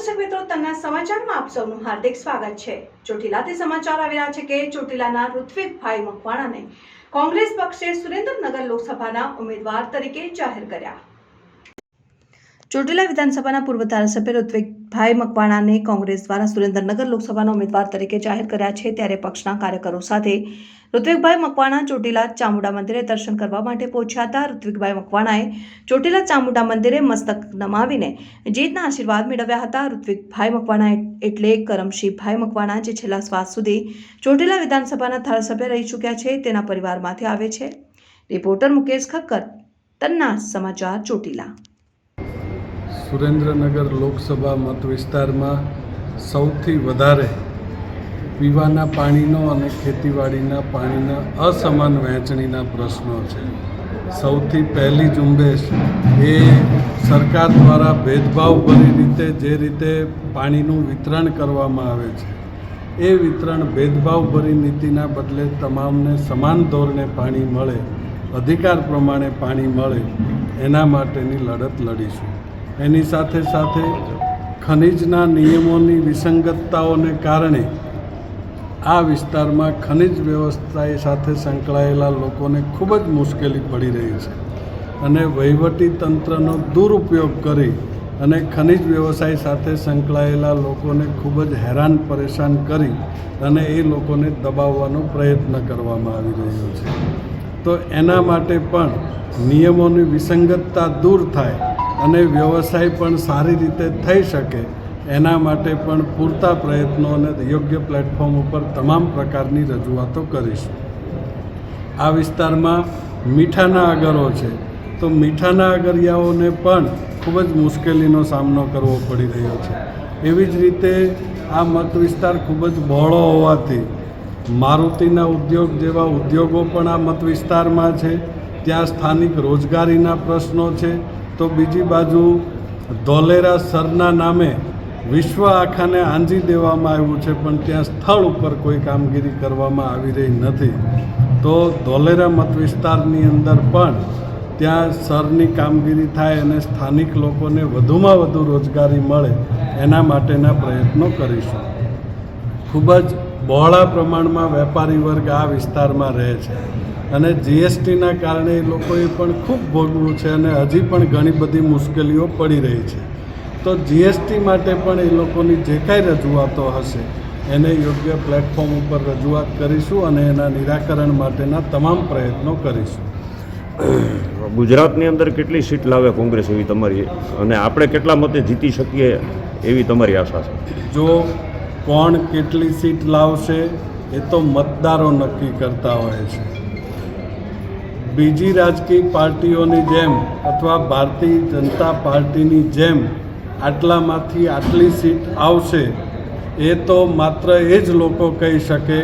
દર્શક મિત્રો, તન્ના સમાચારમાં આપ સૌનું હાર્દિક સ્વાગત છે। ચોટીલાથી સમાચાર આવી રહ્યા છે કે ચોટીલાના ઋત્વિકભાઈ મકવાણાને કોંગ્રેસ પક્ષે સુરેન્દ્રનગર લોકસભાના ઉમેદવાર તરીકે જાહેર કર્યા। ચોટીલા વિધાનસભાના પૂર્વ ધારાસભ્ય ઋત્વિકભાઈ મકવાણાને કોંગ્રેસ દ્વારા સુરેન્દ્રનગર લોકસભાના ઉમેદવાર તરીકે જાહેર કર્યા છે। ત્યારે પક્ષના કાર્યકરો સાથે ઋત્વિકભાઈ મકવાણા ચોટીલા ચામુંડા મંદિરે દર્શન કરવા માટે પહોંચ્યા હતા। ઋત્વિકભાઈ મકવાણાએ ચોટીલા ચામુંડા મંદિરે મસ્તક નમાવીને જીતના આશીર્વાદ મેળવ્યા હતા। ઋત્વિકભાઈ મકવાણા એટલે કરમશીભાઈ મકવાણા, જે છેલ્લા શ્વાસ સુધી ચોટીલા વિધાનસભાના ધારાસભ્ય રહી ચૂક્યા છે, તેના પરિવારમાંથી આવે છે। રિપોર્ટર મુકેશ ખક્કર, તન્ના સમાચાર, ચોટીલા। સુરેન્દ્રનગર લોકસભા મત વિસ્તારમાં સૌથી વધારે પીવાના પાણીનો અને ખેતીવાડીના પાણીના અસમાન વહેંચણીના પ્રશ્નો છે। સૌથી પહેલી ઝુંબેશ એ સરકાર દ્વારા ભેદભાવભરી રીતે જે રીતે પાણીનું વિતરણ કરવામાં આવે છે, એ વિતરણ ભેદભાવભરી નીતિના બદલે તમામને સમાન ધોરણે પાણી મળે, અધિકાર પ્રમાણે પાણી મળે, એના માટેની લડત લડીશું। એની સાથે સાથે ખનિજના નિયમોની વિસંગતતાઓને કારણે આ વિસ્તારમાં ખનિજ વ્યવસાય સાથે સંકળાયેલા લોકોને ખૂબ જ મુશ્કેલી પડી રહી છે અને વહીવટી તંત્રનો દુરુપયોગ કરી અને ખનિજ વ્યવસાય સાથે સંકળાયેલા લોકોને ખૂબ જ હેરાન પરેશાન કરી અને એ લોકોને દબાવવાનો પ્રયત્ન કરવામાં આવી રહ્યો છે। તો એના માટે પણ નિયમોની વિસંગતતા દૂર થાય અને વ્યવસાય પણ સારી રીતે થઈ શકે, એના માટે પણ પૂરતા પ્રયત્નો અને યોગ્ય પ્લેટફોર્મ ઉપર તમામ પ્રકારની રજૂઆતો કરીશું। આ વિસ્તારમાં મીઠાના આગરો છે, તો મીઠાના આગરિયાઓને પણ ખૂબ જ મુશ્કેલીનો સામનો કરવો પડી રહ્યો છે। એવી જ રીતે આ મત વિસ્તાર ખૂબ જ બહોળો હોવાથી મારુતિના ઉદ્યોગ જેવા ઉદ્યોગો પણ આ મત વિસ્તારમાં છે, ત્યાં સ્થાનિક રોજગારીના પ્રશ્નો છે। તો બીજી બાજુ ધોલેરા સરના નામે વિશ્વ આખાને આંજી દેવામાં આવ્યું છે, પણ ત્યાં સ્થળ ઉપર કોઈ કામગીરી કરવામાં આવી રહી નથી। તો ધોલેરા મત વિસ્તારની અંદર પણ ત્યાં સરની કામગીરી થાય અને સ્થાનિક લોકોને વધુમાં વધુ રોજગારી મળે, એના માટેના પ્રયત્નો કરીશું। ખૂબ જ બહોળા પ્રમાણમાં વેપારી વર્ગ આ વિસ્તારમાં રહે છે અને જીએસટીના કારણે એ લોકોએ પણ ખૂબ ભોગવું છે અને હજી પણ ઘણી બધી મુશ્કેલીઓ પડી રહી છે। તો જીએસટી માટે પણ એ લોકોની જે કાંઈ રજૂઆતો હશે એને યોગ્ય પ્લેટફોર્મ ઉપર રજૂઆત કરીશું અને એના નિરાકરણ માટેના તમામ પ્રયત્નો કરીશું। ગુજરાતની અંદર કેટલી સીટ લાવે કોંગ્રેસ એવી તમારી, અને આપણે કેટલા મતે જીતી શકીએ એવી તમારી આશા છે? જો કોણ કેટલી સીટ લાવશે એ તો મતદારો નક્કી કરતા હોય છે। બીજી રાજકીય પાર્ટીઓની જેમ અથવા ભારતીય જનતા પાર્ટીની જેમ આટલામાંથી આટલી સીટ આવશે એ તો માત્ર એ જ લોકો કહી શકે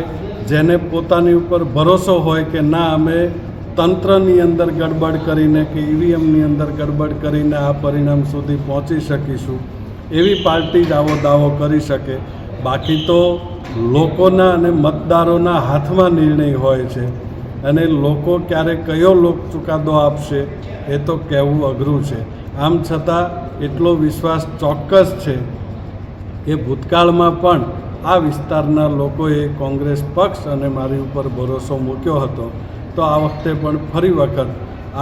જેને પોતાની ઉપર ભરોસો હોય કે ના, અમે તંત્રની અંદર ગડબડ કરીને કે ઈવીએમની અંદર ગડબડ કરીને આ પરિણામ સુધી પહોંચી શકીશું, એવી પાર્ટી જ આવો દાવો કરી શકે। બાકી તો લોકોના અને મતદારોના હાથમાં નિર્ણય હોય છે અને લોકો ક્યારે કયો લોક ચુકાદો આપશે એ તો કહેવું અઘરું છે। આમ છતાં એટલો વિશ્વાસ ચોક્કસ છે કે ભૂતકાળમાં પણ આ વિસ્તારના લોકોએ કોંગ્રેસ પક્ષ અને મારી ઉપર ભરોસો મૂક્યો હતો, તો આ વખતે પણ ફરી વખત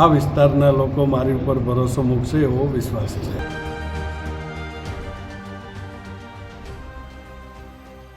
આ વિસ્તારના લોકો મારી ઉપર ભરોસો મૂકશે એવો વિશ્વાસ છે।